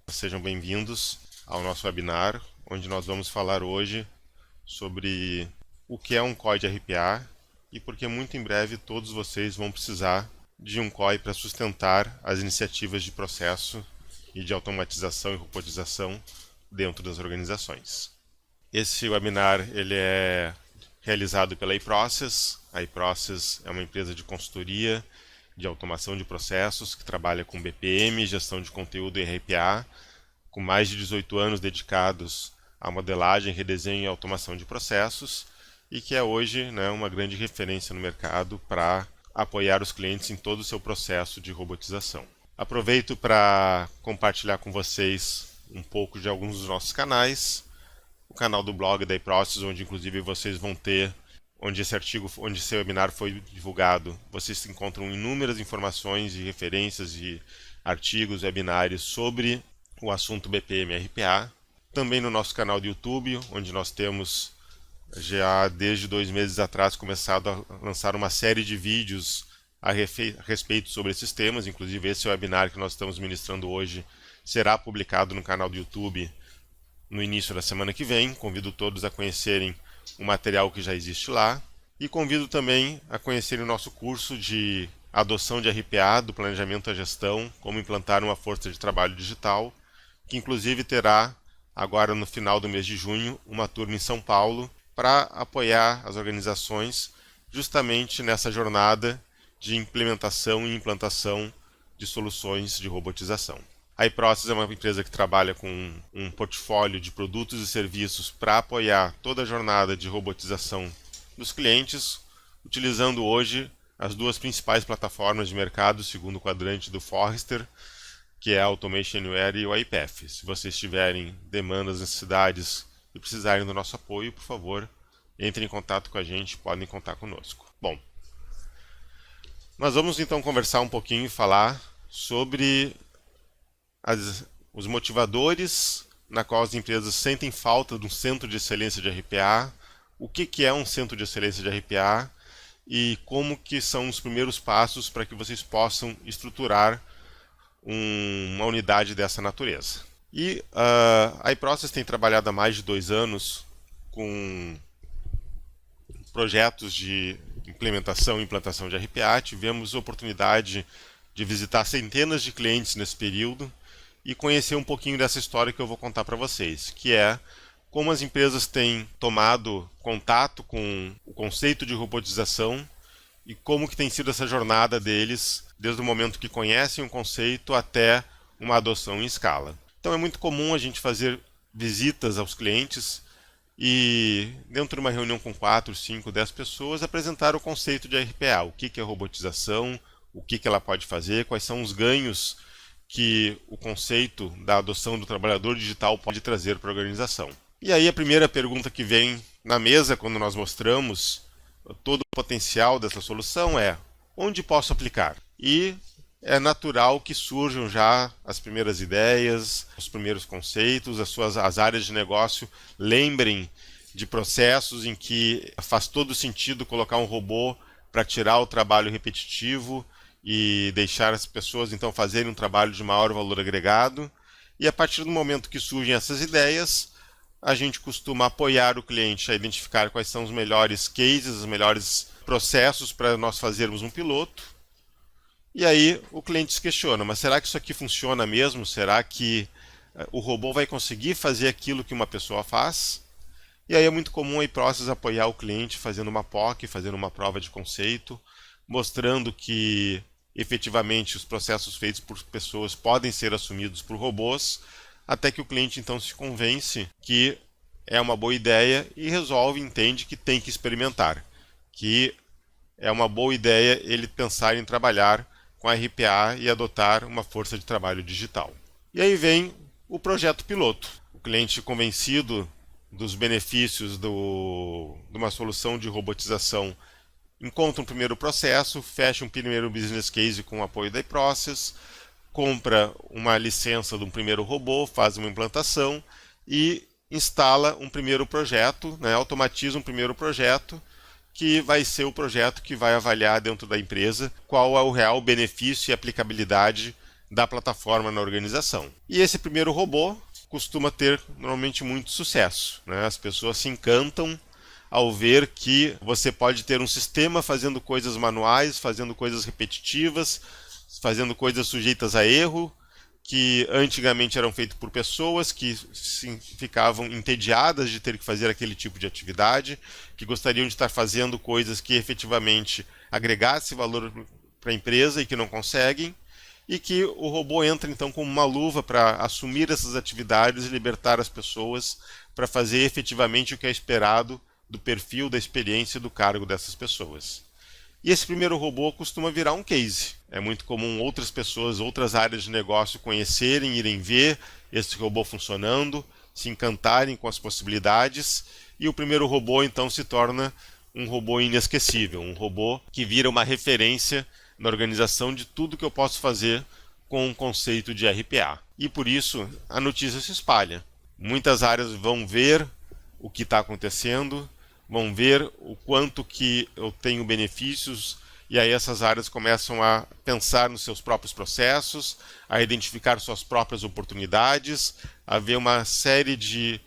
Sejam bem-vindos ao nosso webinar, onde nós vamos falar hoje sobre o que é um COI de RPA e porque muito em breve todos vocês vão precisar de um COI para sustentar as iniciativas de processo e de automatização e robotização dentro das organizações. Esse webinar ele é realizado pela iProcess. A iProcess é uma empresa de consultoria de automação de processos que trabalha com BPM, gestão de conteúdo e RPA, com mais de 18 anos dedicados à modelagem, redesenho e automação de processos, e que é hoje uma grande referência no mercado para apoiar os clientes em todo o seu processo de robotização. Aproveito para compartilhar com vocês um pouco de alguns dos nossos canais, o canal do blog da iProcess, onde inclusive vocês vão ter, onde esse webinar foi divulgado, vocês encontram inúmeras informações e referências e artigos, webinários sobre o assunto BPM e RPA. Também no nosso canal do YouTube, onde nós temos já desde 2 meses atrás começado a lançar uma série de vídeos a respeito sobre esses temas. Inclusive esse webinar que nós estamos ministrando hoje será publicado no canal do YouTube no início da semana que vem. Convido todos a conhecerem o material que já existe lá e convido também a conhecerem o nosso curso de adoção de RPA, do planejamento à gestão, como implantar uma força de trabalho digital, que inclusive terá agora no final do mês de junho uma turma em São Paulo para apoiar as organizações justamente nessa jornada de implementação e implantação de soluções de robotização. A iProcess é uma empresa que trabalha com um portfólio de produtos e serviços para apoiar toda a jornada de robotização dos clientes, utilizando hoje as 2 principais plataformas de mercado, segundo o quadrante do Forrester, que é a Automation Anywhere e o iPath. Se vocês tiverem demandas, necessidades e precisarem do nosso apoio, por favor, entrem em contato com a gente, podem contar conosco. Bom, nós vamos então conversar um pouquinho e falar sobre os motivadores na qual as empresas sentem falta de um centro de excelência de RPA, o que é um centro de excelência de RPA e como que são os primeiros passos para que vocês possam estruturar uma unidade dessa natureza. E a iProcess tem trabalhado há mais de 2 anos com projetos de implementação e implantação de RPA. Tivemos a oportunidade de visitar centenas de clientes nesse período e conhecer um pouquinho dessa história que eu vou contar para vocês, que é como as empresas têm tomado contato com o conceito de robotização e como que tem sido essa jornada deles, desde o momento que conhecem o conceito até uma adoção em escala. Então é muito comum a gente fazer visitas aos clientes e, dentro de uma reunião com 4, 5, 10 pessoas, apresentar o conceito de RPA, o que é robotização, o que ela pode fazer, quais são os ganhos que o conceito da adoção do trabalhador digital pode trazer para a organização. E aí a primeira pergunta que vem na mesa quando nós mostramos todo o potencial dessa solução é: onde posso aplicar? E é natural que surjam já as primeiras ideias, os primeiros conceitos, as áreas de negócio lembrem de processos em que faz todo sentido colocar um robô para tirar o trabalho repetitivo e deixar as pessoas então fazerem um trabalho de maior valor agregado. E a partir do momento que surgem essas ideias, a gente costuma apoiar o cliente a identificar quais são os melhores cases, os melhores processos para nós fazermos um piloto. E aí o cliente se questiona: mas será que isso aqui funciona mesmo? Será que o robô vai conseguir fazer aquilo que uma pessoa faz? E aí é muito comum a iProcess apoiar o cliente fazendo uma POC, fazendo uma prova de conceito, mostrando que efetivamente os processos feitos por pessoas podem ser assumidos por robôs, até que o cliente então se convence que é uma boa ideia e entende que tem que experimentar, que é uma boa ideia ele pensar em trabalhar com a RPA e adotar uma força de trabalho digital. E aí vem o projeto piloto. O cliente convencido dos benefícios de uma solução de robotização encontra um primeiro processo, fecha um primeiro business case com o apoio da iProcess, compra uma licença de um primeiro robô, faz uma implantação e instala um primeiro projeto, automatiza um primeiro projeto, que vai ser o projeto que vai avaliar dentro da empresa qual é o real benefício e aplicabilidade da plataforma na organização. E esse primeiro robô costuma ter normalmente muito sucesso, né? As pessoas se encantam ao ver que você pode ter um sistema fazendo coisas manuais, fazendo coisas repetitivas, fazendo coisas sujeitas a erro, que antigamente eram feitas por pessoas que ficavam entediadas de ter que fazer aquele tipo de atividade, que gostariam de estar fazendo coisas que efetivamente agregassem valor para a empresa e que não conseguem, e que o robô entra então como uma luva para assumir essas atividades e libertar as pessoas para fazer efetivamente o que é esperado do perfil, da experiência e do cargo dessas pessoas. E esse primeiro robô costuma virar um case. É muito comum outras pessoas, outras áreas de negócio conhecerem, irem ver esse robô funcionando, se encantarem com as possibilidades, e o primeiro robô então se torna um robô inesquecível, um robô que vira uma referência na organização de tudo que eu posso fazer com o conceito de RPA. E por isso a notícia se espalha. Muitas áreas vão ver o que está acontecendo, vão ver o quanto que eu tenho benefícios, e aí essas áreas começam a pensar nos seus próprios processos, a identificar suas próprias oportunidades, a ver uma série de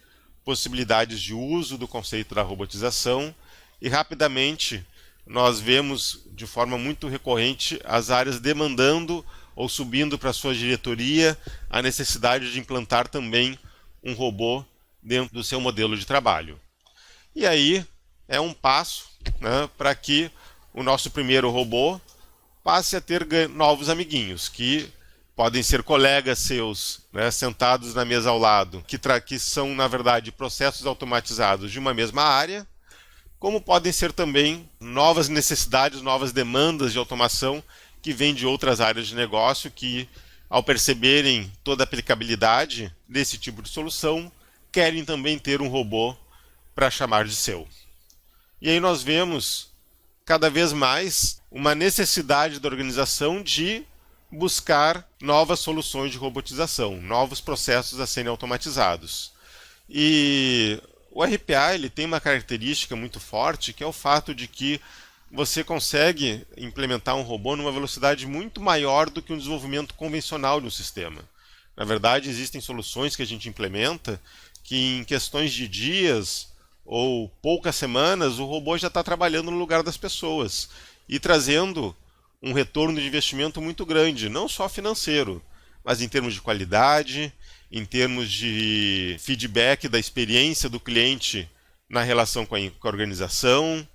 possibilidades de uso do conceito da robotização, e rapidamente nós vemos de forma muito recorrente as áreas demandando ou subindo para a sua diretoria a necessidade de implantar também um robô dentro do seu modelo de trabalho. E aí é um passo, né, para que o nosso primeiro robô passe a ter novos amiguinhos, que podem ser colegas seus, né, sentados na mesa ao lado, que são, na verdade, processos automatizados de uma mesma área, como podem ser também novas necessidades, novas demandas de automação que vêm de outras áreas de negócio que, ao perceberem toda a aplicabilidade desse tipo de solução, querem também ter um robô para chamar de seu. E aí nós vemos cada vez mais uma necessidade da organização de buscar novas soluções de robotização, novos processos a serem automatizados. E o RPA ele tem uma característica muito forte, que é o fato de que você consegue implementar um robô numa velocidade muito maior do que um desenvolvimento convencional de um sistema. Na verdade, existem soluções que a gente implementa que em questões de dias ou poucas semanas o robô já está trabalhando no lugar das pessoas e trazendo um retorno de investimento muito grande, não só financeiro, mas em termos de qualidade, em termos de feedback da experiência do cliente na relação com a organização,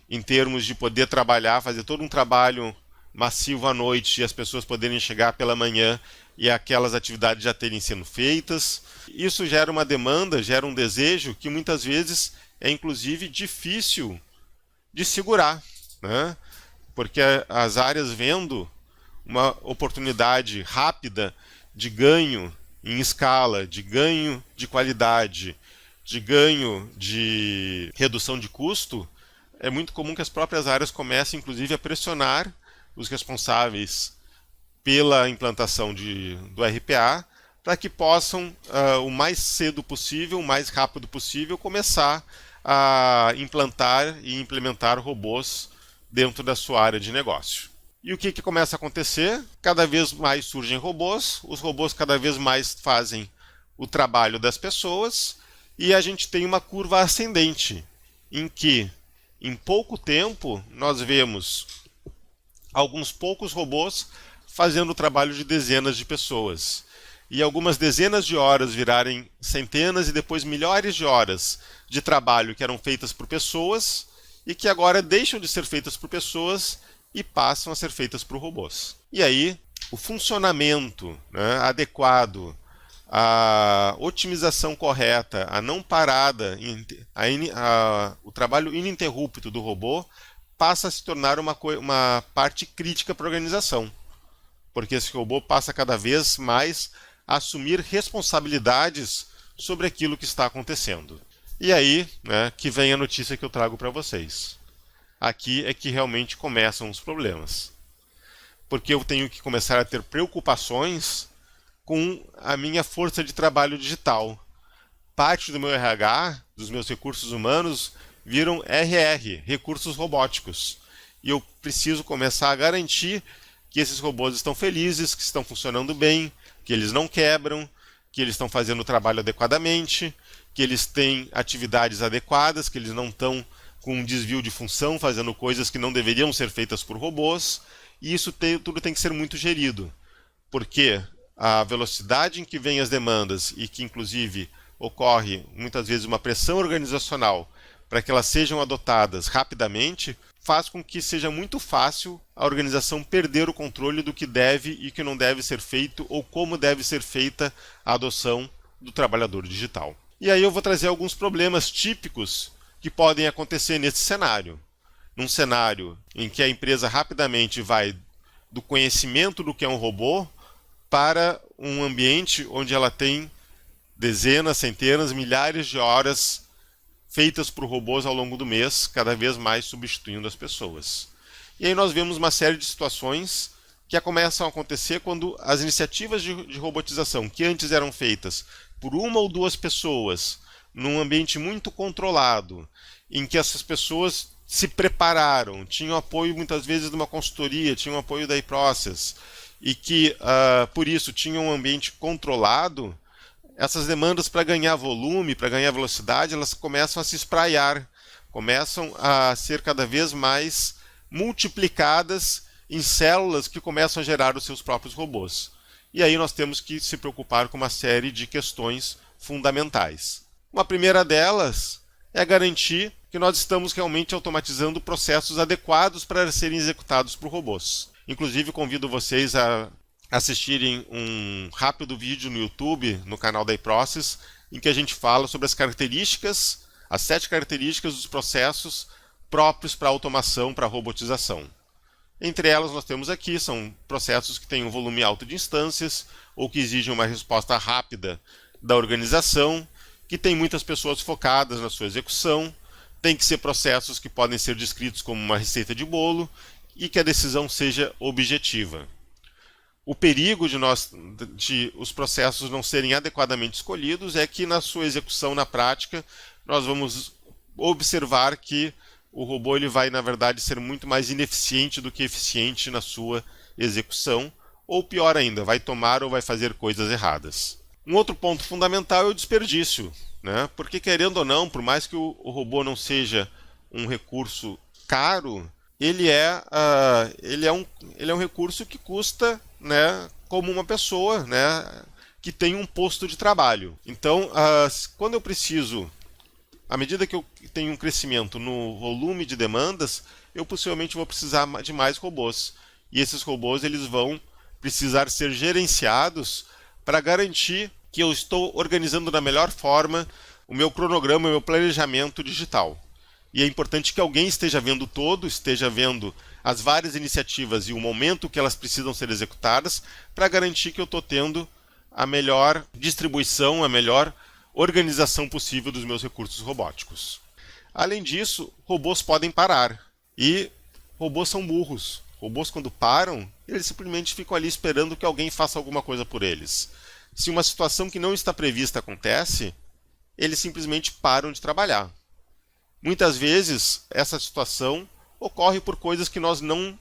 em termos de poder trabalhar, fazer todo um trabalho massivo à noite e as pessoas poderem chegar pela manhã e aquelas atividades já terem sido feitas. Isso gera uma demanda, gera um desejo que muitas vezes é inclusive difícil de segurar, né? Porque as áreas vendo uma oportunidade rápida de ganho em escala, de ganho de qualidade, de ganho de redução de custo, é muito comum que as próprias áreas comecem, inclusive, a pressionar os responsáveis pela implantação do RPA para que possam, o mais cedo possível, o mais rápido possível, começar a implantar e implementar robôs dentro da sua área de negócio. E o que começa a acontecer? Cada vez mais surgem robôs, os robôs cada vez mais fazem o trabalho das pessoas, e a gente tem uma curva ascendente, em que, em pouco tempo, nós vemos alguns poucos robôs fazendo o trabalho de dezenas de pessoas. E algumas dezenas de horas virarem centenas e depois milhares de horas de trabalho que eram feitas por pessoas e que agora deixam de ser feitas por pessoas e passam a ser feitas por robôs. E aí, o funcionamento, né, adequado, a otimização correta, a não parada, o trabalho ininterrupto do robô passa a se tornar uma parte crítica para a organização. Porque esse robô passa cada vez mais a assumir responsabilidades sobre aquilo que está acontecendo. E aí, né, que vem a notícia que eu trago para vocês. Aqui é que realmente começam os problemas. Porque eu tenho que começar a ter preocupações com a minha força de trabalho digital. Parte do meu RH, dos meus recursos humanos, viram RR, recursos robóticos. E eu preciso começar a garantir que esses robôs estão felizes, que estão funcionando bem, que eles não quebram, que eles estão fazendo o trabalho adequadamente, que eles têm atividades adequadas, que eles não estão com um desvio de função, fazendo coisas que não deveriam ser feitas por robôs, e isso tudo tem que ser muito gerido, porque a velocidade em que vêm as demandas e que, inclusive, ocorre muitas vezes uma pressão organizacional para que elas sejam adotadas rapidamente, faz com que seja muito fácil a organização perder o controle do que deve e que não deve ser feito ou como deve ser feita a adoção do trabalhador digital. E aí eu vou trazer alguns problemas típicos que podem acontecer nesse cenário. Num cenário em que a empresa rapidamente vai do conhecimento do que é um robô para um ambiente onde ela tem dezenas, centenas, milhares de horas feitas por robôs ao longo do mês, cada vez mais substituindo as pessoas. E aí nós vemos uma série de situações que começam a acontecer quando as iniciativas de robotização, que antes eram feitas por uma ou duas pessoas, num ambiente muito controlado, em que essas pessoas se prepararam, tinham apoio muitas vezes de uma consultoria, tinham apoio da eProcess, e que, por isso, tinham um ambiente controlado, essas demandas para ganhar volume, para ganhar velocidade, elas começam a se espraiar, começam a ser cada vez mais multiplicadas em células que começam a gerar os seus próprios robôs. E aí nós temos que se preocupar com uma série de questões fundamentais. Uma primeira delas é garantir que nós estamos realmente automatizando processos adequados para serem executados por robôs. Inclusive, convido vocês a assistirem um rápido vídeo no YouTube, no canal da eProcess, em que a gente fala sobre as características, as 7 características dos processos próprios para automação, para robotização. Entre elas, nós temos aqui, são processos que têm um volume alto de instâncias, ou que exigem uma resposta rápida da organização, que tem muitas pessoas focadas na sua execução, tem que ser processos que podem ser descritos como uma receita de bolo, e que a decisão seja objetiva. O perigo de os processos não serem adequadamente escolhidos é que na sua execução na prática nós vamos observar que o robô ele vai, na verdade, ser muito mais ineficiente do que eficiente na sua execução, ou pior ainda, vai tomar ou vai fazer coisas erradas. Um outro ponto fundamental é o desperdício, né? Porque, querendo ou não, por mais que o robô não seja um recurso caro, ele é um recurso que custa, né, como uma pessoa, né, que tem um posto de trabalho. Então, quando eu preciso, à medida que eu tenho um crescimento no volume de demandas, eu possivelmente vou precisar de mais robôs. E esses robôs eles vão precisar ser gerenciados para garantir que eu estou organizando da melhor forma o meu cronograma, o meu planejamento digital. E é importante que alguém esteja vendo todo, esteja vendo as várias iniciativas e o momento que elas precisam ser executadas para garantir que eu estou tendo a melhor distribuição, a melhor organização possível dos meus recursos robóticos. Além disso, robôs podem parar. E robôs são burros. Robôs, quando param, eles simplesmente ficam ali esperando que alguém faça alguma coisa por eles. Se uma situação que não está prevista acontece, eles simplesmente param de trabalhar. Muitas vezes, essa situação ocorre por coisas que nós não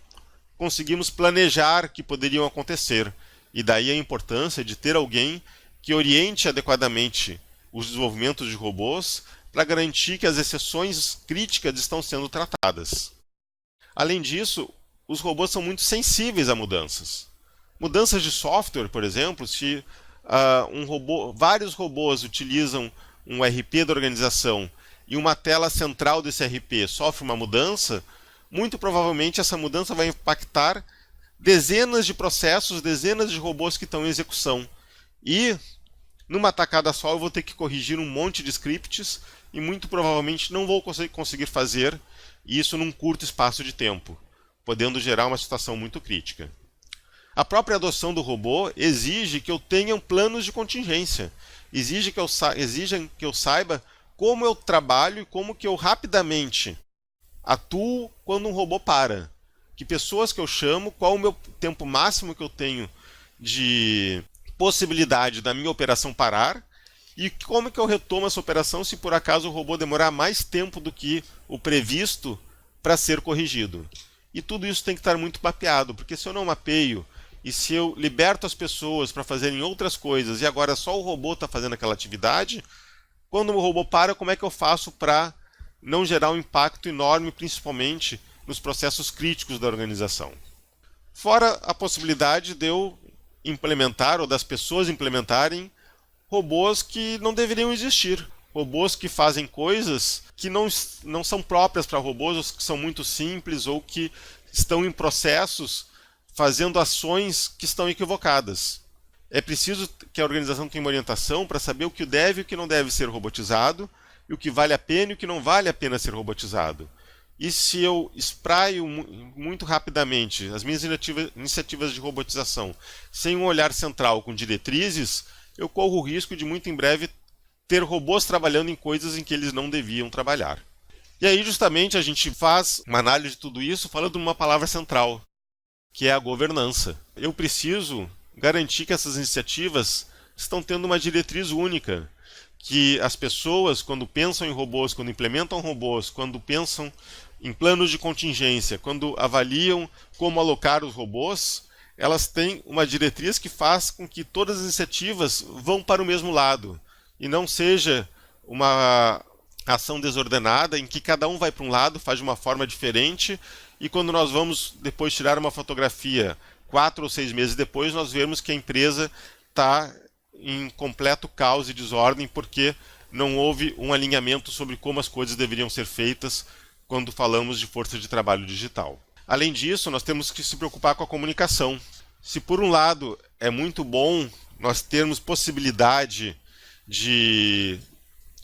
conseguimos planejar que poderiam acontecer. E daí a importância de ter alguém que oriente adequadamente os desenvolvimentos de robôs para garantir que as exceções críticas estão sendo tratadas. Além disso, os robôs são muito sensíveis a mudanças. Mudanças de software, por exemplo, se vários robôs utilizam um RP da organização e uma tela central desse RP sofre uma mudança, muito provavelmente essa mudança vai impactar dezenas de processos, dezenas de robôs que estão em execução. E, numa tacada só, eu vou ter que corrigir um monte de scripts e muito provavelmente não vou conseguir fazer isso num curto espaço de tempo, podendo gerar uma situação muito crítica. A própria adoção do robô exige que eu tenha planos de contingência, exige que eu saiba como eu trabalho e como que eu rapidamente atuo quando um robô para. Que pessoas que eu chamo, qual o meu tempo máximo que eu tenho de possibilidade da minha operação parar e como que eu retomo essa operação se por acaso o robô demorar mais tempo do que o previsto para ser corrigido. E tudo isso tem que estar muito mapeado, porque se eu não mapeio e se eu liberto as pessoas para fazerem outras coisas e agora só o robô está fazendo aquela atividade, quando o robô para, como é que eu faço para não gerar um impacto enorme, principalmente nos processos críticos da organização? Fora a possibilidade de eu implementar, ou das pessoas implementarem, robôs que não deveriam existir. Robôs que fazem coisas que não são próprias para robôs, ou que são muito simples, ou que estão em processos fazendo ações que estão equivocadas. É preciso que a organização tenha uma orientação para saber o que deve e o que não deve ser robotizado, e o que vale a pena e o que não vale a pena ser robotizado. E se eu espraio muito rapidamente as minhas iniciativas de robotização sem um olhar central com diretrizes, eu corro o risco de muito em breve ter robôs trabalhando em coisas em que eles não deviam trabalhar. E aí justamente a gente faz uma análise de tudo isso falando de uma palavra central, que é a governança. Eu preciso garantir que essas iniciativas estão tendo uma diretriz única, que as pessoas, quando pensam em robôs, quando implementam robôs, quando pensam em planos de contingência, quando avaliam como alocar os robôs, elas têm uma diretriz que faz com que todas as iniciativas vão para o mesmo lado, e não seja uma ação desordenada em que cada um vai para um lado, faz de uma forma diferente, e quando nós vamos depois tirar uma fotografia 4 ou 6 meses depois, nós vemos que a empresa está em completo caos e desordem porque não houve um alinhamento sobre como as coisas deveriam ser feitas quando falamos de força de trabalho digital. Além disso, nós temos que se preocupar com a comunicação. Se por um lado é muito bom nós termos possibilidade de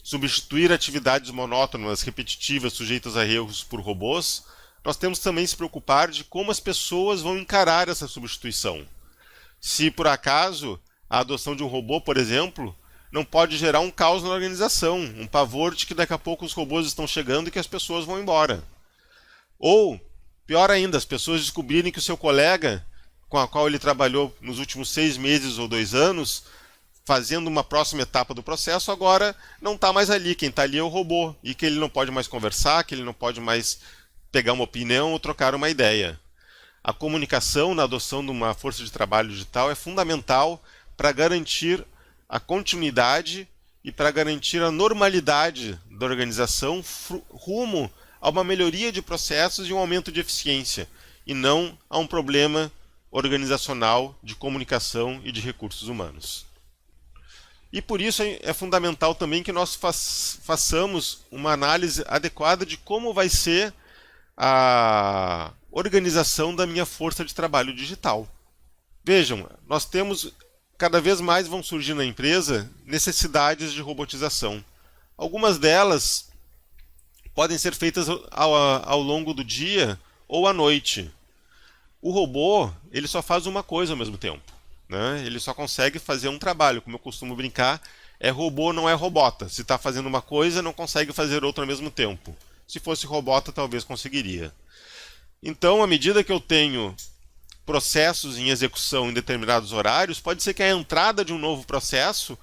substituir atividades monótonas, repetitivas, sujeitas a erros por robôs, nós temos também que se preocupar de como as pessoas vão encarar essa substituição. Se por acaso a adoção de um robô, por exemplo, não pode gerar um caos na organização, um pavor de que daqui a pouco os robôs estão chegando e que as pessoas vão embora. Ou, pior ainda, as pessoas descobrirem que o seu colega, com a qual ele trabalhou nos últimos 6 meses ou 2 anos, fazendo uma próxima etapa do processo, agora não está mais ali, quem está ali é o robô, e que ele não pode mais conversar, que ele não pode mais pegar uma opinião ou trocar uma ideia. A comunicação na adoção de uma força de trabalho digital é fundamental para garantir a continuidade e para garantir a normalidade da organização rumo a uma melhoria de processos e um aumento de eficiência, e não a um problema organizacional de comunicação e de recursos humanos. E por isso é fundamental também que nós façamos uma análise adequada de como vai ser a organização da minha força de trabalho digital. Vejam, nós temos, cada vez mais vão surgir na empresa necessidades de robotização. Algumas delas podem ser feitas ao longo do dia ou à noite. O robô, ele só faz uma coisa ao mesmo tempo, né? Ele só consegue fazer um trabalho, como eu costumo brincar, é robô, não é robota. Se está fazendo uma coisa, não consegue fazer outra ao mesmo tempo. Se fosse robota, talvez conseguiria. Então, à medida que eu tenho processos em execução em determinados horários, pode ser que a entrada de um novo processo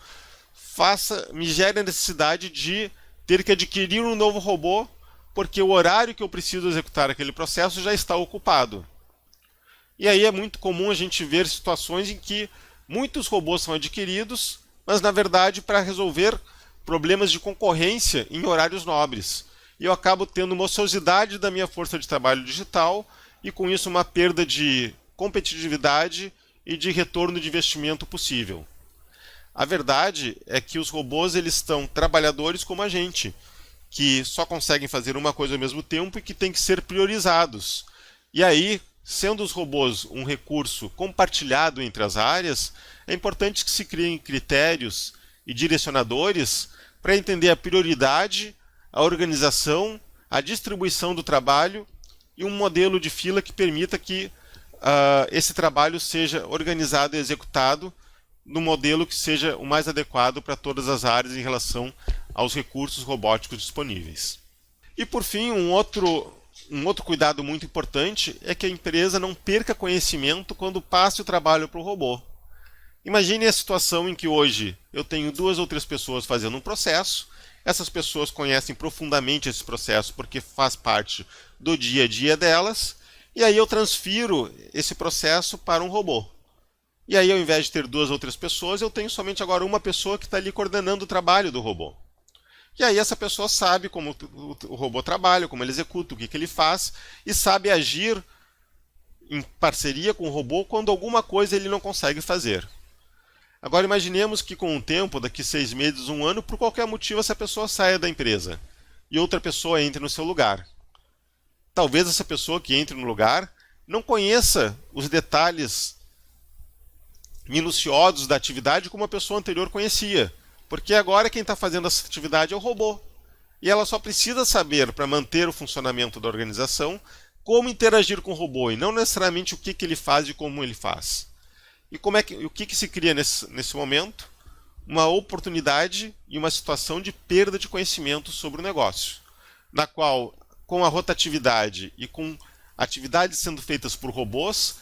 me gere a necessidade de ter que adquirir um novo robô, porque o horário que eu preciso executar aquele processo já está ocupado. E aí é muito comum a gente ver situações em que muitos robôs são adquiridos, mas na verdade para resolver problemas de concorrência em horários nobres. E eu acabo tendo uma ociosidade da minha força de trabalho digital e com isso uma perda de competitividade e de retorno de investimento possível. A verdade é que os robôs eles estão trabalhadores como a gente, que só conseguem fazer uma coisa ao mesmo tempo e que têm que ser priorizados. E aí, sendo os robôs um recurso compartilhado entre as áreas, é importante que se criem critérios e direcionadores para entender a prioridade, a organização, a distribuição do trabalho e um modelo de fila que permita que esse trabalho seja organizado e executado no modelo que seja o mais adequado para todas as áreas em relação aos recursos robóticos disponíveis. E por fim, um outro cuidado muito importante é que a empresa não perca conhecimento quando passe o trabalho para o robô. Imagine a situação em que hoje eu tenho 2 ou 3 pessoas fazendo um processo, essas pessoas conhecem profundamente esse processo porque faz parte do dia a dia delas, e aí eu transfiro esse processo para um robô. E aí, ao invés de ter 2 ou 3 pessoas, eu tenho somente agora uma pessoa que está ali coordenando o trabalho do robô. E aí essa pessoa sabe como o robô trabalha, como ele executa, o que ele faz, e sabe agir em parceria com o robô quando alguma coisa ele não consegue fazer. Agora imaginemos que com o tempo, daqui 6 meses, 1 ano, por qualquer motivo essa pessoa saia da empresa e outra pessoa entre no seu lugar. Talvez essa pessoa que entre no lugar não conheça os detalhes minuciosos da atividade como a pessoa anterior conhecia, porque agora quem está fazendo essa atividade é o robô. E ela só precisa saber, para manter o funcionamento da organização, como interagir com o robô, e não necessariamente o que ele faz e como ele faz. E o que se cria nesse momento? Uma oportunidade e uma situação de perda de conhecimento sobre o negócio, na qual, com a rotatividade e com atividades sendo feitas por robôs,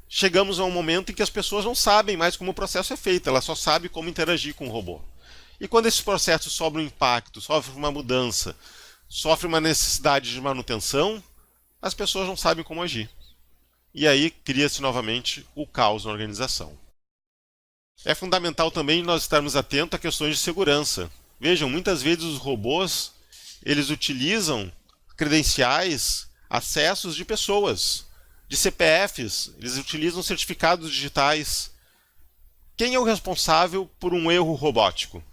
chegamos a um momento em que as pessoas não sabem mais como o processo é feito, elas só sabem como interagir com o robô. E quando esse processo sofre um impacto, sofre uma mudança, sofre uma necessidade de manutenção, as pessoas não sabem como agir. E aí cria-se novamente o caos na organização. É fundamental também nós estarmos atentos a questões de segurança. Vejam, muitas vezes os robôs, eles utilizam credenciais, acessos de pessoas, de CPFs, eles utilizam certificados digitais. Quem é o responsável por um erro robótico?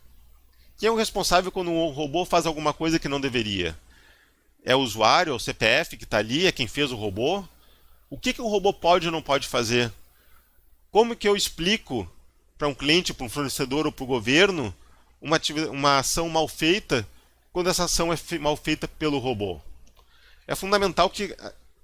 Quem é o responsável quando um robô faz alguma coisa que não deveria? É o usuário, é o CPF que está ali, é quem fez o robô? O que o robô pode ou não pode fazer? Como que eu explico para um cliente, para um fornecedor ou para o governo uma ação mal feita quando essa ação é mal feita pelo robô? É fundamental que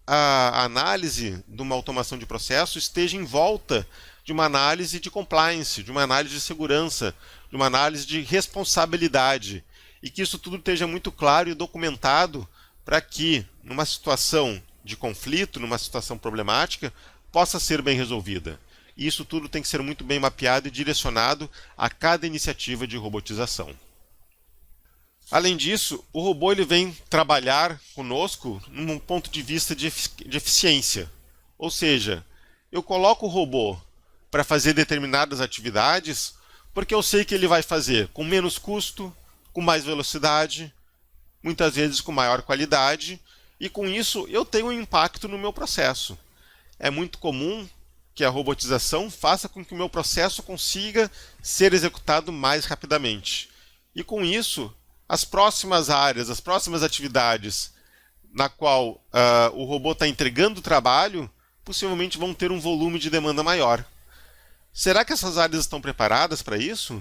a análise de uma automação de processo esteja em volta de uma análise de compliance, de uma análise de segurança, de uma análise de responsabilidade, e que isso tudo esteja muito claro e documentado para que, numa situação de conflito, numa situação problemática, possa ser bem resolvida. E isso tudo tem que ser muito bem mapeado e direcionado a cada iniciativa de robotização. Além disso, o robô ele vem trabalhar conosco num ponto de vista de eficiência. Ou seja, eu coloco o robô para fazer determinadas atividades porque eu sei que ele vai fazer com menos custo, com mais velocidade, muitas vezes com maior qualidade, e com isso eu tenho um impacto no meu processo. É muito comum que a robotização faça com que o meu processo consiga ser executado mais rapidamente. E com isso, as próximas áreas, as próximas atividades na qual o robô está entregando o trabalho, possivelmente vão ter um volume de demanda maior. Será que essas áreas estão preparadas para isso?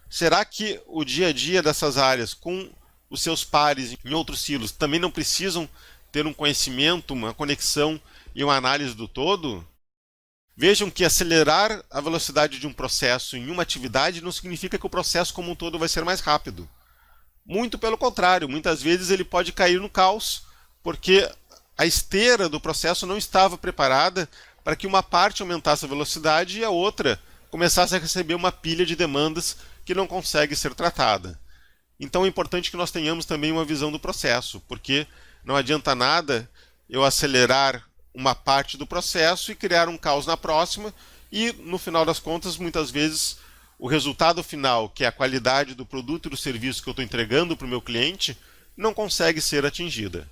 Será que o dia a dia dessas áreas, com os seus pares em outros silos, também não precisam ter um conhecimento, uma conexão e uma análise do todo? Vejam que acelerar a velocidade de um processo em uma atividade não significa que o processo como um todo vai ser mais rápido. Muito pelo contrário, muitas vezes ele pode cair no caos, porque a esteira do processo não estava preparada para que uma parte aumentasse a velocidade e a outra começasse a receber uma pilha de demandas que não consegue ser tratada. Então é importante que nós tenhamos também uma visão do processo, porque não adianta nada eu acelerar uma parte do processo e criar um caos na próxima e, no final das contas, muitas vezes o resultado final, que é a qualidade do produto e do serviço que eu estou entregando para o meu cliente, não consegue ser atingida.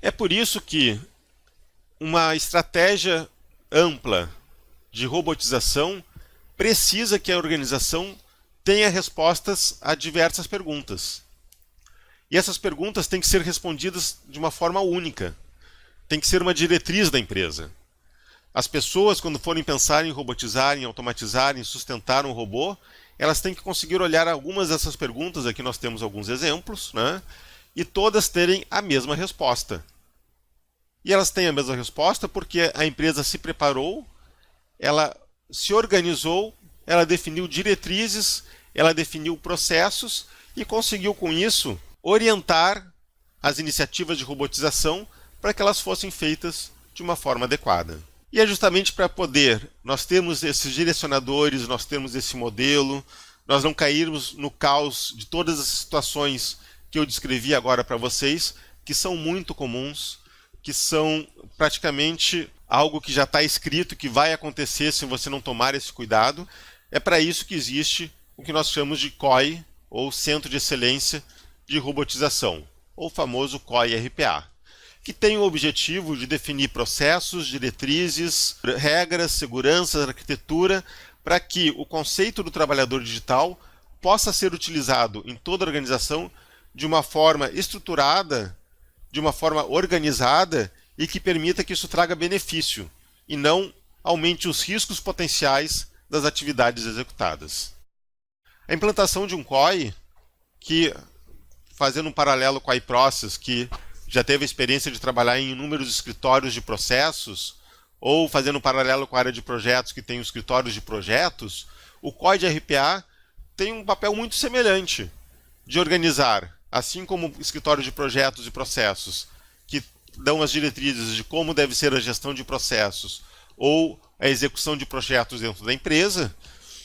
É por isso que uma estratégia ampla de robotização precisa que a organização tenha respostas a diversas perguntas. E essas perguntas têm que ser respondidas de uma forma única. Tem que ser uma diretriz da empresa. As pessoas, quando forem pensar em robotizar, em automatizar, em sustentar um robô, elas têm que conseguir olhar algumas dessas perguntas, aqui nós temos alguns exemplos, né? E todas terem a mesma resposta. E elas têm a mesma resposta porque a empresa se preparou, ela se organizou, ela definiu diretrizes, ela definiu processos e conseguiu, com isso, orientar as iniciativas de robotização para que elas fossem feitas de uma forma adequada. E é justamente para poder nós termos esses direcionadores, nós termos esse modelo, nós não cairmos no caos de todas as situações que eu descrevi agora para vocês, que são muito comuns, que são praticamente algo que já está escrito, que vai acontecer se você não tomar esse cuidado. É para isso que existe o que nós chamamos de COI, ou Centro de Excelência de Robotização, ou famoso COI-RPA, que tem o objetivo de definir processos, diretrizes, regras, segurança, arquitetura, para que o conceito do trabalhador digital possa ser utilizado em toda a organização de uma forma estruturada, de uma forma organizada e que permita que isso traga benefício e não aumente os riscos potenciais das atividades executadas. A implantação de um COI, que, fazendo um paralelo com a iProcess, que já teve a experiência de trabalhar em inúmeros escritórios de processos, ou fazendo um paralelo com a área de projetos, que tem os escritórios de projetos, o COI de RPA tem um papel muito semelhante de organizar, assim como escritórios de projetos e processos, que dão as diretrizes de como deve ser a gestão de processos ou a execução de projetos dentro da empresa.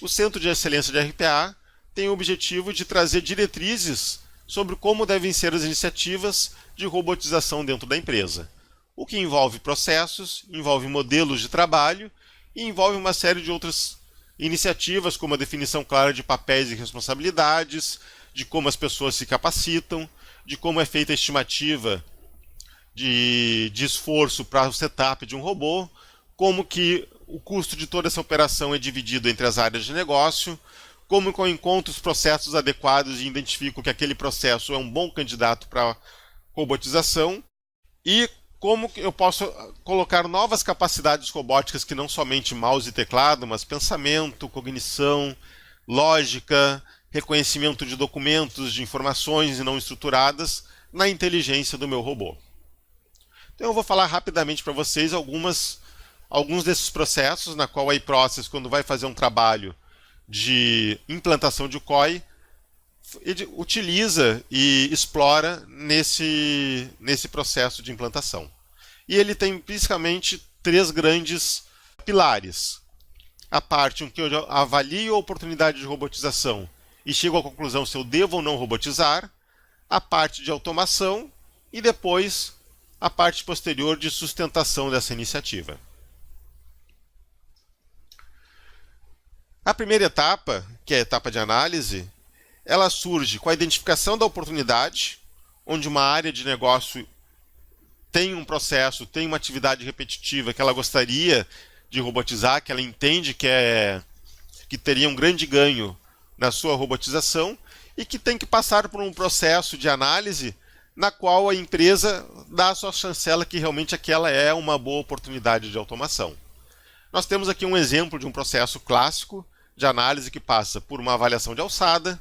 O Centro de Excelência de RPA tem o objetivo de trazer diretrizes sobre como devem ser as iniciativas de robotização dentro da empresa, o que envolve processos, envolve modelos de trabalho e envolve uma série de outras iniciativas, como a definição clara de papéis e responsabilidades, de como as pessoas se capacitam, de como é feita a estimativa de esforço para o setup de um robô, como que o custo de toda essa operação é dividido entre as áreas de negócio, como que eu encontro os processos adequados e identifico que aquele processo é um bom candidato para robotização, e como eu posso colocar novas capacidades robóticas que não somente mouse e teclado, mas pensamento, cognição, lógica, reconhecimento de documentos, de informações não estruturadas na inteligência do meu robô. Então eu vou falar rapidamente para vocês alguns desses processos na qual a iProcess, quando vai fazer um trabalho de implantação de COI, utiliza e explora nesse processo de implantação. E ele tem principalmente 3 grandes pilares. A parte em que eu avalio a oportunidade de robotização e chego à conclusão se eu devo ou não robotizar, a parte de automação e depois a parte posterior de sustentação dessa iniciativa. A primeira etapa, que é a etapa de análise, ela surge com a identificação da oportunidade, onde uma área de negócio tem um processo, tem uma atividade repetitiva que ela gostaria de robotizar, que ela entende que teria um grande ganho na sua robotização e que tem que passar por um processo de análise na qual a empresa dá a sua chancela que realmente aquela é uma boa oportunidade de automação. Nós temos aqui um exemplo de um processo clássico de análise que passa por uma avaliação de alçada,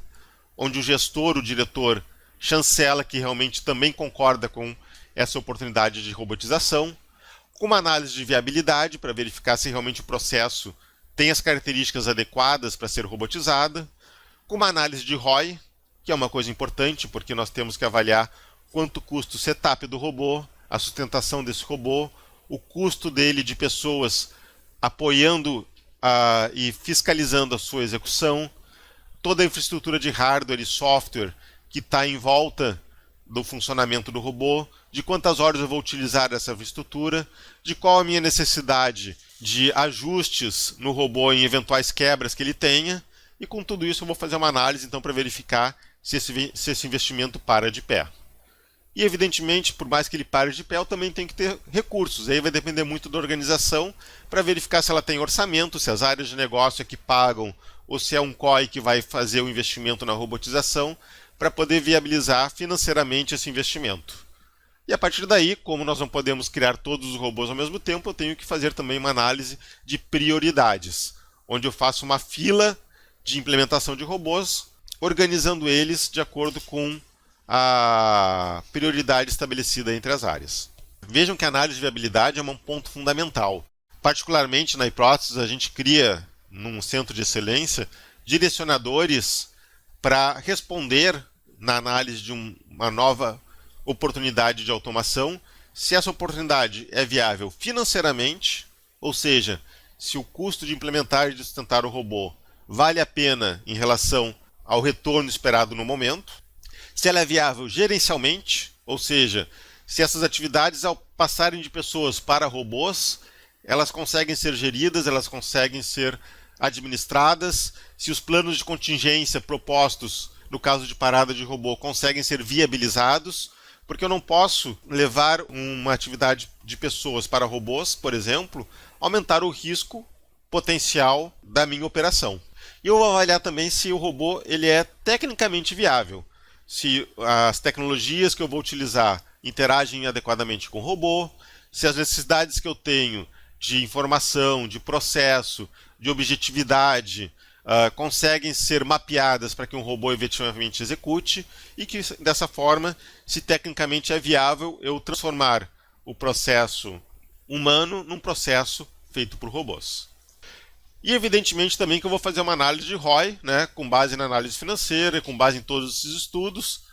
onde o gestor, o diretor, chancela que realmente também concorda com essa oportunidade de robotização, com uma análise de viabilidade para verificar se realmente o processo tem as características adequadas para ser robotizada, com uma análise de ROI, que é uma coisa importante, porque nós temos que avaliar quanto custa o setup do robô, a sustentação desse robô, o custo dele de pessoas apoiando e fiscalizando a sua execução, toda a infraestrutura de hardware e software que está em volta do funcionamento do robô, de quantas horas eu vou utilizar essa infraestrutura, de qual a minha necessidade de ajustes no robô em eventuais quebras que ele tenha, e com tudo isso eu vou fazer uma análise então para verificar se esse investimento para de pé. E evidentemente, por mais que ele pare de pé, eu também tenho que ter recursos. Aí vai depender muito da organização para verificar se ela tem orçamento, se as áreas de negócio é que pagam, ou se é um COI que vai fazer o investimento na robotização, para poder viabilizar financeiramente esse investimento. E a partir daí, como nós não podemos criar todos os robôs ao mesmo tempo, eu tenho que fazer também uma análise de prioridades, onde eu faço uma fila de implementação de robôs, organizando eles de acordo com a prioridade estabelecida entre as áreas. Vejam que a análise de viabilidade é um ponto fundamental. Particularmente na iProcess, a gente cria, num centro de excelência, direcionadores para responder na análise de uma nova oportunidade de automação, se essa oportunidade é viável financeiramente, ou seja, se o custo de implementar e de sustentar o robô vale a pena em relação ao retorno esperado no momento, se ela é viável gerencialmente, ou seja, se essas atividades, ao passarem de pessoas para robôs, elas conseguem ser geridas, elas conseguem ser administradas, se os planos de contingência propostos no caso de parada de robô conseguem ser viabilizados, porque eu não posso levar uma atividade de pessoas para robôs, por exemplo, aumentar o risco potencial da minha operação. E eu vou avaliar também se o robô ele é tecnicamente viável, se as tecnologias que eu vou utilizar interagem adequadamente com o robô, se as necessidades que eu tenho de informação, de processo, de objetividade, conseguem ser mapeadas para que um robô efetivamente execute e que, dessa forma, se tecnicamente é viável eu transformar o processo humano num processo feito por robôs. E, evidentemente, também que eu vou fazer uma análise de ROI, né, com base na análise financeira, com base em todos esses estudos,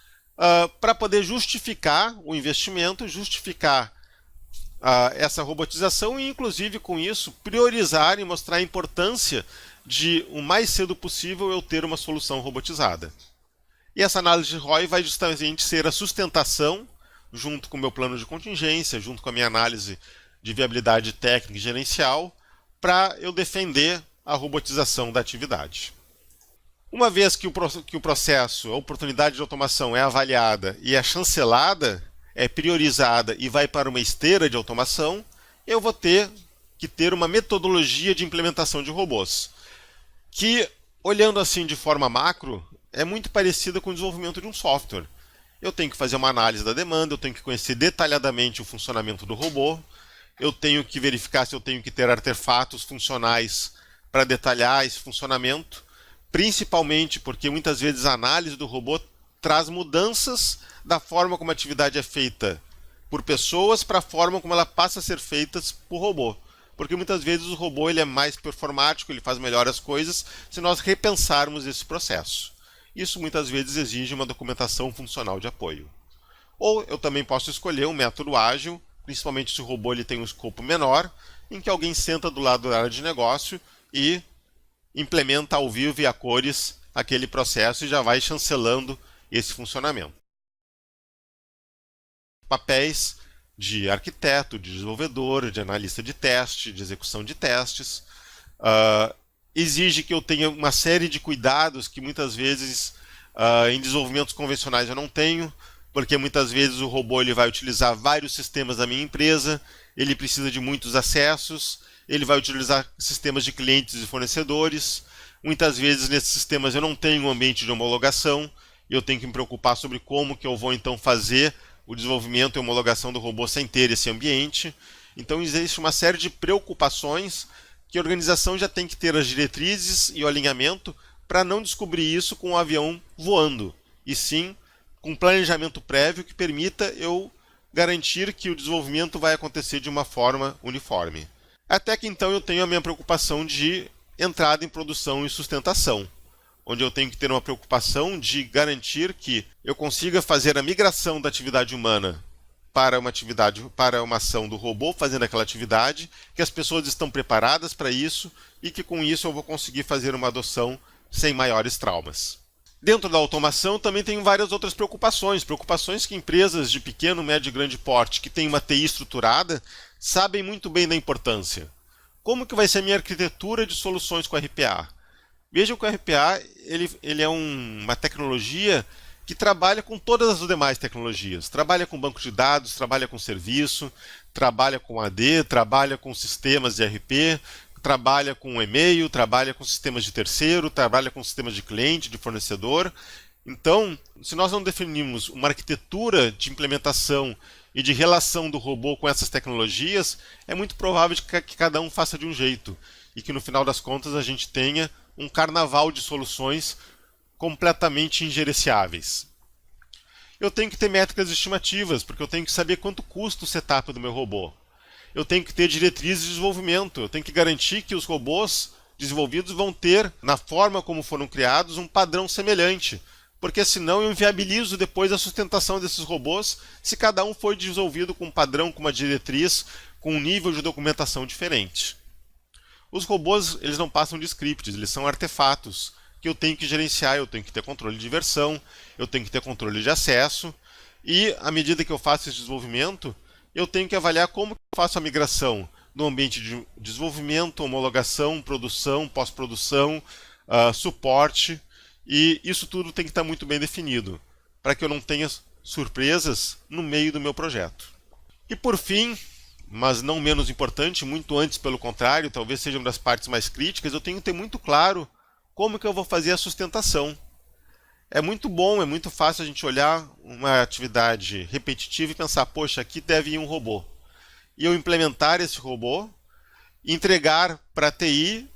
para poder justificar o investimento, justificar essa robotização e, inclusive, com isso, priorizar e mostrar a importância de, o mais cedo possível, eu ter uma solução robotizada. E essa análise de ROI vai justamente ser a sustentação, junto com o meu plano de contingência, junto com a minha análise de viabilidade técnica e gerencial, para eu defender a robotização da atividade. Uma vez que o processo, a oportunidade de automação é avaliada e é chancelada, é priorizada e vai para uma esteira de automação, eu vou ter que ter uma metodologia de implementação de robôs, que, olhando assim de forma macro, é muito parecida com o desenvolvimento de um software. Eu tenho que fazer uma análise da demanda, eu tenho que conhecer detalhadamente o funcionamento do robô, eu tenho que verificar se eu tenho que ter artefatos funcionais para detalhar esse funcionamento, principalmente porque muitas vezes a análise do robô traz mudanças da forma como a atividade é feita por pessoas para a forma como ela passa a ser feita por robô. Porque muitas vezes o robô ele é mais performático, ele faz melhor as coisas se nós repensarmos esse processo. Isso muitas vezes exige uma documentação funcional de apoio. Ou eu também posso escolher um método ágil, principalmente se o robô ele tem um escopo menor, em que alguém senta do lado da área de negócio e implementa ao vivo e a cores aquele processo e já vai chancelando esse funcionamento. Papéis de arquiteto, de desenvolvedor, de analista de teste, de execução de testes. Exige que eu tenha uma série de cuidados que muitas vezes em desenvolvimentos convencionais eu não tenho, porque muitas vezes o robô ele vai utilizar vários sistemas da minha empresa, ele precisa de muitos acessos, ele vai utilizar sistemas de clientes e fornecedores. Muitas vezes nesses sistemas eu não tenho um ambiente de homologação, e eu tenho que me preocupar sobre como que eu vou então fazer o desenvolvimento e homologação do robô sem ter esse ambiente. Então existe uma série de preocupações que a organização já tem que ter as diretrizes e o alinhamento para não descobrir isso com o avião voando, e sim com um planejamento prévio que permita eu garantir que o desenvolvimento vai acontecer de uma forma uniforme. Até que então eu tenho a minha preocupação de entrada em produção e sustentação, onde eu tenho que ter uma preocupação de garantir que eu consiga fazer a migração da atividade humana para uma ação do robô fazendo aquela atividade, que as pessoas estão preparadas para isso e que com isso eu vou conseguir fazer uma adoção sem maiores traumas. Dentro da automação também tem várias outras preocupações que empresas de pequeno, médio e grande porte que têm uma TI estruturada sabem muito bem da importância. Como que vai ser a minha arquitetura de soluções com RPA? Vejam que o RPA ele é uma tecnologia que trabalha com todas as demais tecnologias. Trabalha com banco de dados, trabalha com serviço, trabalha com AD, trabalha com sistemas de ERP, trabalha com e-mail, trabalha com sistemas de terceiro, trabalha com sistemas de cliente, de fornecedor. Então, se nós não definirmos uma arquitetura de implementação e de relação do robô com essas tecnologias, é muito provável que cada um faça de um jeito e que no final das contas a gente tenha um carnaval de soluções completamente ingerenciáveis. Eu tenho que ter métricas estimativas, porque eu tenho que saber quanto custa o setup do meu robô. Eu tenho que ter diretrizes de desenvolvimento, eu tenho que garantir que os robôs desenvolvidos vão ter, na forma como foram criados, um padrão semelhante, porque senão eu inviabilizo depois a sustentação desses robôs se cada um for desenvolvido com um padrão, com uma diretriz, com um nível de documentação diferente. Os robôs eles não passam de scripts, eles são artefatos que eu tenho que gerenciar, eu tenho que ter controle de versão, eu tenho que ter controle de acesso, E à medida que eu faço esse desenvolvimento, eu tenho que avaliar como eu faço a migração no ambiente de desenvolvimento, homologação, produção, pós-produção, suporte, e isso tudo tem que estar muito bem definido, para que eu não tenha surpresas no meio do meu projeto. E por fim, mas não menos importante, muito antes pelo contrário, talvez seja uma das partes mais críticas, eu tenho que ter muito claro como que eu vou fazer a sustentação. É muito bom, é muito fácil a gente olhar uma atividade repetitiva e pensar, poxa, aqui deve ir um robô. E eu implementar esse robô, entregar para a TI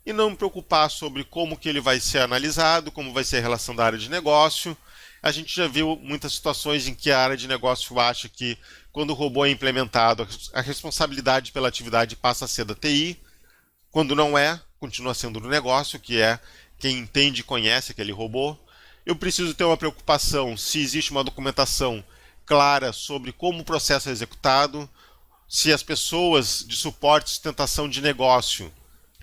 e não me preocupar sobre como que ele vai ser analisado, como vai ser a relação da área de negócio. A gente já viu muitas situações em que a área de negócio acha que quando o robô é implementado, a responsabilidade pela atividade passa a ser da TI. Quando não é, continua sendo do negócio, que é quem entende e conhece aquele robô. Eu preciso ter uma preocupação se existe uma documentação clara sobre como o processo é executado, se as pessoas de suporte e sustentação de negócio,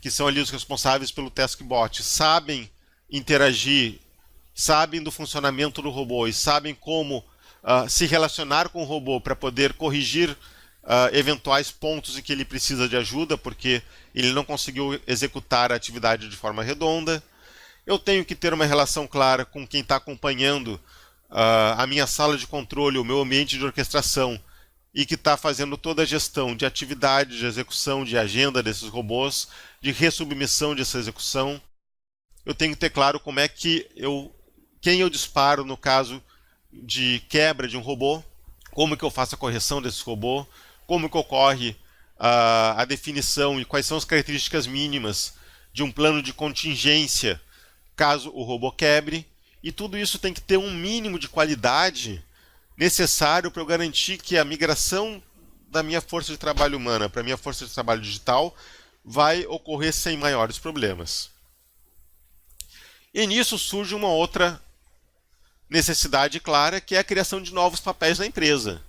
que são ali os responsáveis pelo taskbot, sabem interagir, sabem do funcionamento do robô e sabem como se relacionar com o robô para poder corrigir eventuais pontos em que ele precisa de ajuda, porque ele não conseguiu executar a atividade de forma redonda. Eu tenho que ter uma relação clara com quem está acompanhando a minha sala de controle, o meu ambiente de orquestração, e que está fazendo toda a gestão de atividade, de execução, de agenda desses robôs, de ressubmissão dessa execução. Eu tenho que ter claro como é que quem eu disparo no caso de quebra de um robô, como que eu faço a correção desse robô, como que ocorre a definição e quais são as características mínimas de um plano de contingência caso o robô quebre, e tudo isso tem que ter um mínimo de qualidade necessário para eu garantir que a migração da minha força de trabalho humana para a minha força de trabalho digital vai ocorrer sem maiores problemas. E nisso surge uma outra necessidade clara, que é a criação de novos papéis na empresa.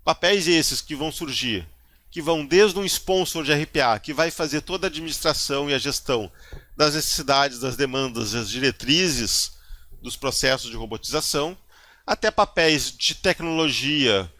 Papéis esses que vão surgir, que vão desde um sponsor de RPA, que vai fazer toda a administração e a gestão das necessidades, das demandas, das diretrizes dos processos de robotização, até papéis de tecnologia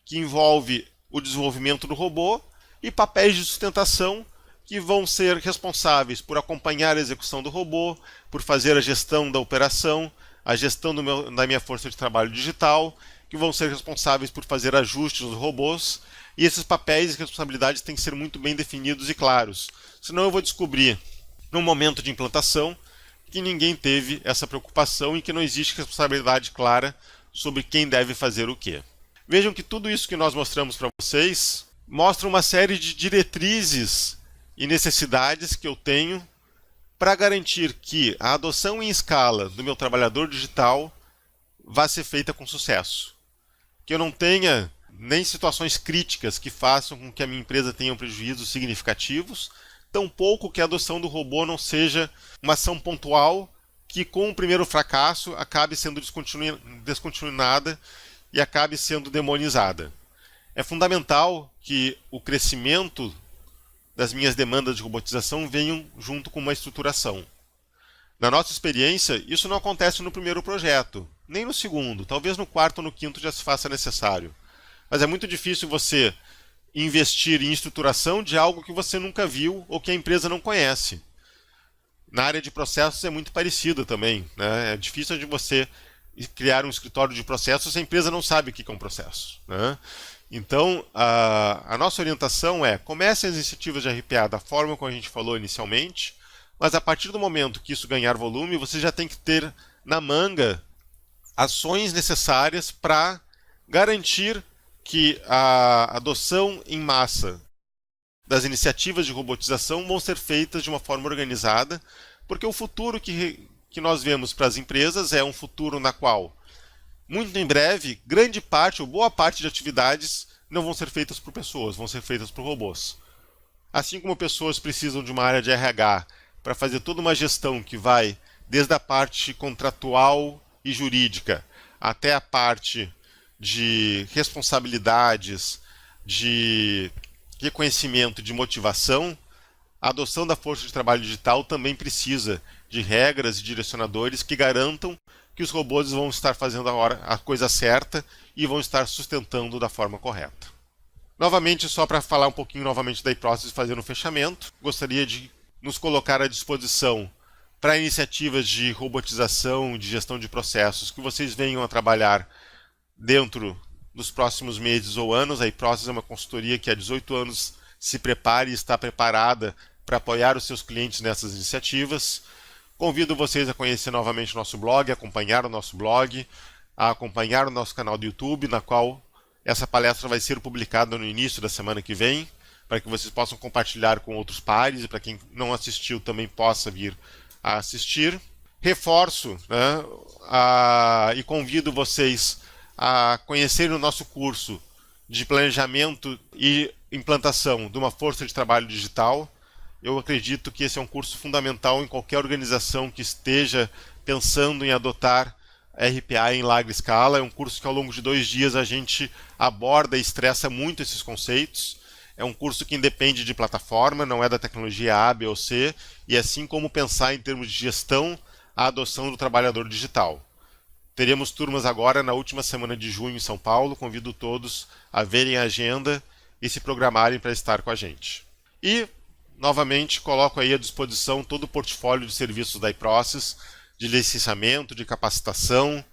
que envolve o desenvolvimento do robô e papéis de sustentação que vão ser responsáveis por acompanhar a execução do robô, por fazer a gestão da operação, a gestão da minha força de trabalho digital, que vão ser responsáveis por fazer ajustes nos robôs, e esses papéis e responsabilidades têm que ser muito bem definidos e claros. Senão eu vou descobrir, num momento de implantação, que ninguém teve essa preocupação e que não existe responsabilidade clara sobre quem deve fazer o quê. Vejam que tudo isso que nós mostramos para vocês mostra uma série de diretrizes e necessidades que eu tenho para garantir que a adoção em escala do meu trabalhador digital vá ser feita com sucesso. Que eu não tenha nem situações críticas que façam com que a minha empresa tenha prejuízos significativos, tampouco que a adoção do robô não seja uma ação pontual que, com o primeiro fracasso, acabe sendo descontinuada e acabe sendo demonizada. É fundamental que o crescimento das minhas demandas de robotização venham junto com uma estruturação. Na nossa experiência, isso não acontece no primeiro projeto, nem no segundo, talvez no quarto ou no quinto já se faça necessário. Mas é muito difícil você investir em estruturação de algo que você nunca viu ou que a empresa não conhece. Na área de processos é muito parecido também, né? É difícil de você criar um escritório de processos se a empresa não sabe o que é um processo, né? Então, a nossa orientação é: comecem as iniciativas de RPA da forma como a gente falou inicialmente, mas a partir do momento que isso ganhar volume, você já tem que ter na manga ações necessárias para garantir que a adoção em massa das iniciativas de robotização vão ser feitas de uma forma organizada, porque o futuro que nós vemos para as empresas é um futuro na qual, muito em breve, grande parte ou boa parte de atividades não vão ser feitas por pessoas, vão ser feitas por robôs. Assim como pessoas precisam de uma área de RH para fazer toda uma gestão que vai desde a parte contratual e jurídica até a parte de responsabilidades, de reconhecimento, de motivação, a adoção da força de trabalho digital também precisa de regras e direcionadores que garantam que os robôs vão estar fazendo a coisa certa e vão estar sustentando da forma correta. Novamente, só para falar um pouquinho novamente da iProcess e fazer um fechamento, gostaria de nos colocar à disposição para iniciativas de robotização, de gestão de processos, que vocês venham a trabalhar dentro dos próximos meses ou anos. A iProcess é uma consultoria que há 18 anos se prepara e está preparada para apoiar os seus clientes nessas iniciativas. Convido vocês a conhecer novamente o nosso blog, a acompanhar o nosso blog, a acompanhar o nosso canal do YouTube, na qual essa palestra vai ser publicada no início da semana que vem, para que vocês possam compartilhar com outros pares e para quem não assistiu também possa vir a assistir. Reforço, né, e convido vocês a conhecerem o nosso curso de planejamento e implantação de uma força de trabalho digital. Eu acredito que esse é um curso fundamental em qualquer organização que esteja pensando em adotar RPA em larga escala. É um curso que ao longo de 2 dias a gente aborda e estressa muito esses conceitos. É um curso que independe de plataforma, não é da tecnologia A, B ou C, e assim como pensar em termos de gestão, a adoção do trabalhador digital. Teremos turmas agora na última semana de junho em São Paulo. Convido todos a verem a agenda e se programarem para estar com a gente. E, novamente, coloco aí à disposição todo o portfólio de serviços da iProcess, de licenciamento, de capacitação,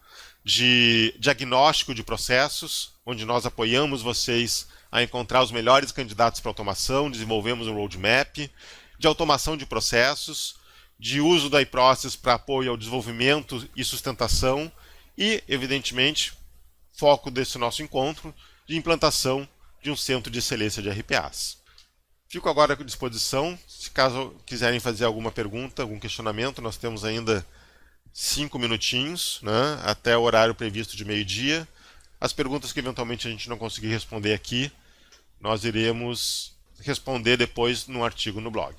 de diagnóstico de processos, onde nós apoiamos vocês a encontrar os melhores candidatos para automação, desenvolvemos um roadmap, de automação de processos, de uso da iProcess para apoio ao desenvolvimento e sustentação e, evidentemente, foco desse nosso encontro de implantação de um centro de excelência de RPAs. Fico agora à disposição, se caso quiserem fazer alguma pergunta, algum questionamento, nós temos ainda 5 minutinhos, né, até o horário previsto de meio-dia. As perguntas que eventualmente a gente não conseguir responder aqui, nós iremos responder depois num artigo no blog.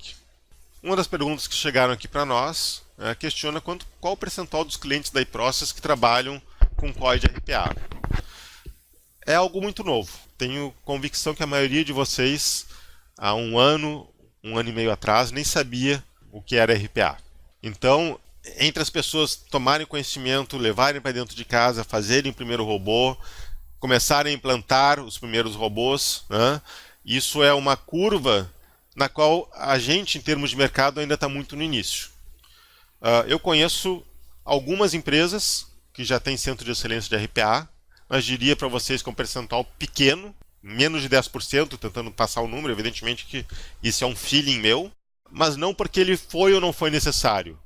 Uma das perguntas que chegaram aqui para nós questiona qual o percentual dos clientes da iProcess que trabalham com COI de RPA. É algo muito novo. Tenho convicção que a maioria de vocês, há um ano e meio atrás, nem sabia o que era RPA. Então, entre as pessoas tomarem conhecimento, levarem para dentro de casa, fazerem o primeiro robô, começarem a implantar os primeiros robôs, né? Isso é uma curva na qual a gente, em termos de mercado, ainda está muito no início. Eu conheço algumas empresas que já têm centro de excelência de RPA, mas diria para vocês que é um percentual pequeno, menos de 10%, tentando passar o número, evidentemente que isso é um feeling meu, mas não porque ele foi ou não foi necessário,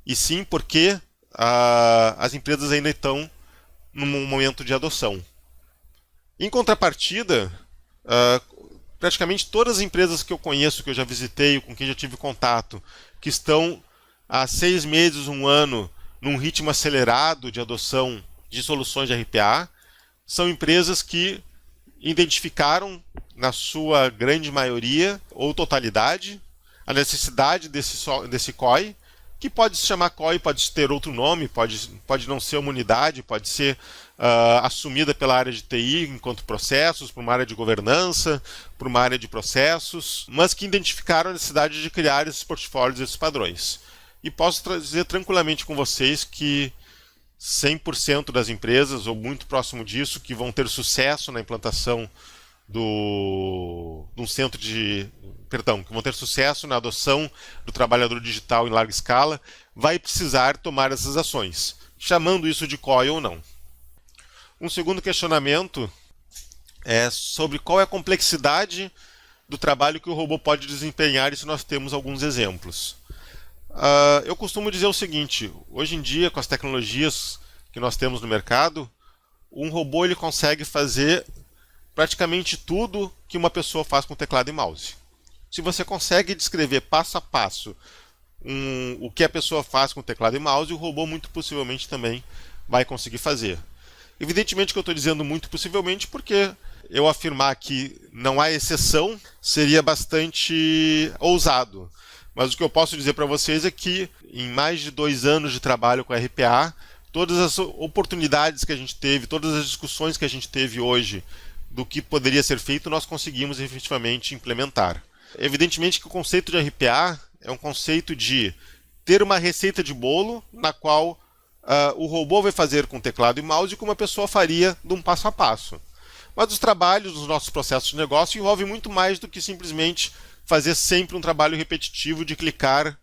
e sim porque as empresas ainda estão num momento de adoção. Em contrapartida, praticamente todas as empresas que eu conheço, que eu já visitei, com quem já tive contato, que estão há 6 meses, 1 ano, num ritmo acelerado de adoção de soluções de RPA, são empresas que identificaram, na sua grande maioria ou totalidade, a necessidade desse COI, que pode se chamar COI, pode ter outro nome, pode não ser uma unidade, pode ser assumida pela área de TI enquanto processos, por uma área de governança, por uma área de processos, mas que identificaram a necessidade de criar esses portfólios, esses padrões. E posso dizer tranquilamente com vocês que 100% das empresas, ou muito próximo disso, que vão ter sucesso na implantação de um centro de... Perdão, que vão ter sucesso na adoção do trabalhador digital em larga escala, vai precisar tomar essas ações, chamando isso de COI ou não. Um segundo questionamento é sobre qual é a complexidade do trabalho que o robô pode desempenhar, e se nós temos alguns exemplos. Eu costumo dizer o seguinte: hoje em dia, com as tecnologias que nós temos no mercado, um robô ele consegue fazer praticamente tudo que uma pessoa faz com teclado e mouse. Se você consegue descrever passo a passo o que a pessoa faz com teclado e mouse, o robô muito possivelmente também vai conseguir fazer. Evidentemente que eu estou dizendo muito possivelmente porque eu afirmar que não há exceção seria bastante ousado. Mas o que eu posso dizer para vocês é que em mais de 2 anos de trabalho com RPA, todas as oportunidades que a gente teve, todas as discussões que a gente teve hoje do que poderia ser feito, nós conseguimos efetivamente implementar. Evidentemente que o conceito de RPA é um conceito de ter uma receita de bolo na qual o robô vai fazer com teclado e mouse como uma pessoa faria de um passo a passo. Mas os trabalhos nos nossos processos de negócio envolvem muito mais do que simplesmente fazer sempre um trabalho repetitivo de clicar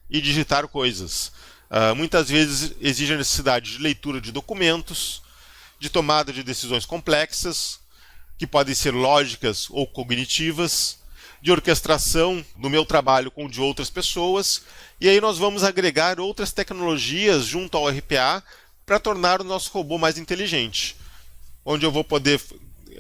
e digitar coisas. Muitas vezes exige a necessidade de leitura de documentos, de tomada de decisões complexas, que podem ser lógicas ou cognitivas, de orquestração do meu trabalho com o de outras pessoas, e aí nós vamos agregar outras tecnologias junto ao RPA para tornar o nosso robô mais inteligente, onde eu vou poder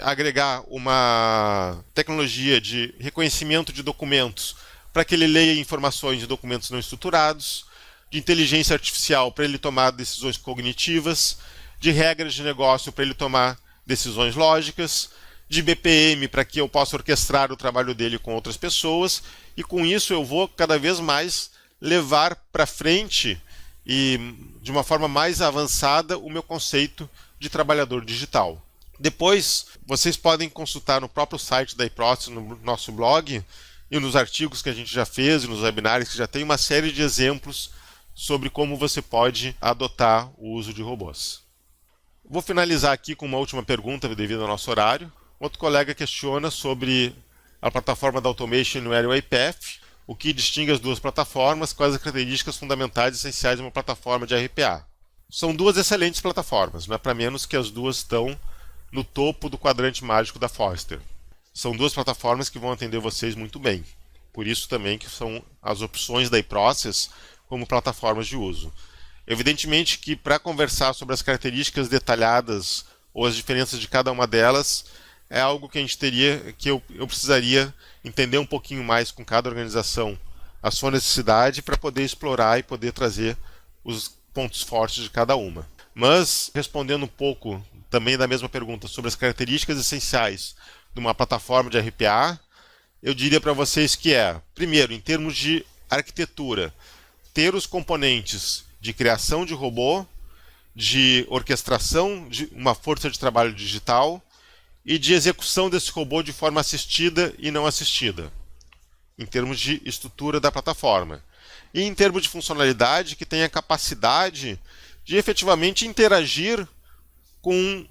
agregar uma tecnologia de reconhecimento de documentos para que ele leia informações de documentos não estruturados, de inteligência artificial para ele tomar decisões cognitivas, de regras de negócio para ele tomar decisões lógicas, de BPM para que eu possa orquestrar o trabalho dele com outras pessoas, e com isso eu vou cada vez mais levar para frente e de uma forma mais avançada o meu conceito de trabalhador digital. Depois, vocês podem consultar no próprio site da iProcess, no nosso blog, e nos artigos que a gente já fez, e nos webinários que já tem uma série de exemplos sobre como você pode adotar o uso de robôs. Vou finalizar aqui com uma última pergunta devido ao nosso horário. Outro colega questiona sobre a plataforma da Automation no UiPath, o que distingue as duas plataformas, quais as características fundamentais e essenciais de uma plataforma de RPA. São duas excelentes plataformas, não é para menos que as duas estão no topo do quadrante mágico da Forrester. São duas plataformas que vão atender vocês muito bem. Por isso também que são as opções da iProcess como plataformas de uso. Evidentemente que para conversar sobre as características detalhadas ou as diferenças de cada uma delas, é algo que a gente teria, que eu precisaria entender um pouquinho mais com cada organização a sua necessidade para poder explorar e poder trazer os pontos fortes de cada uma. Mas, respondendo um pouco também da mesma pergunta sobre as características essenciais de uma plataforma de RPA, eu diria para vocês que primeiro, em termos de arquitetura, ter os componentes de criação de robô, de orquestração de uma força de trabalho digital e de execução desse robô de forma assistida e não assistida, em termos de estrutura da plataforma. E em termos de funcionalidade, que tenha capacidade de efetivamente interagir com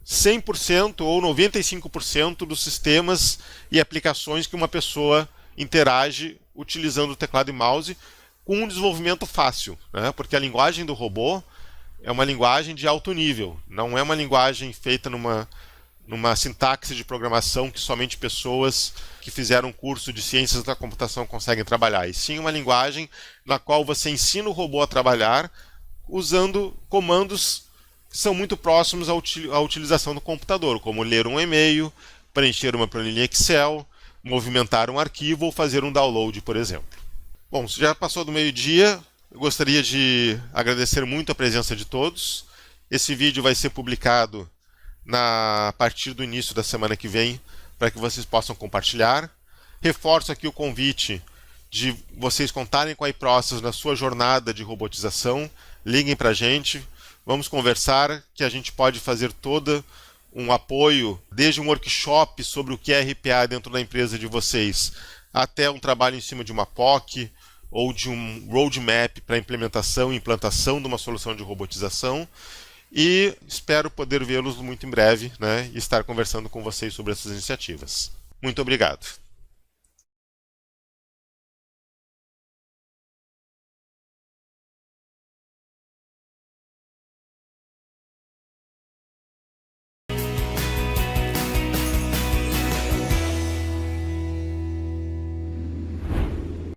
100% ou 95% dos sistemas e aplicações que uma pessoa interage utilizando o teclado e mouse, com um desenvolvimento fácil, né? Porque a linguagem do robô é uma linguagem de alto nível, não é uma linguagem feita numa sintaxe de programação que somente pessoas que fizeram um curso de ciências da computação conseguem trabalhar, e sim uma linguagem na qual você ensina o robô a trabalhar usando comandos que são muito próximos à utilização do computador, como ler um e-mail, preencher uma planilha Excel, movimentar um arquivo ou fazer um download, por exemplo. Bom, se já passou do meio-dia, eu gostaria de agradecer muito a presença de todos. Esse vídeo vai ser publicado a partir do início da semana que vem, para que vocês possam compartilhar. Reforço aqui o convite de vocês contarem com a iProcess na sua jornada de robotização. Liguem para a gente, vamos conversar, que a gente pode fazer todo um apoio, desde um workshop sobre o que é RPA dentro da empresa de vocês, até um trabalho em cima de uma POC ou de um roadmap para implementação e implantação de uma solução de robotização. E espero poder vê-los muito em breve, né, e estar conversando com vocês sobre essas iniciativas. Muito obrigado.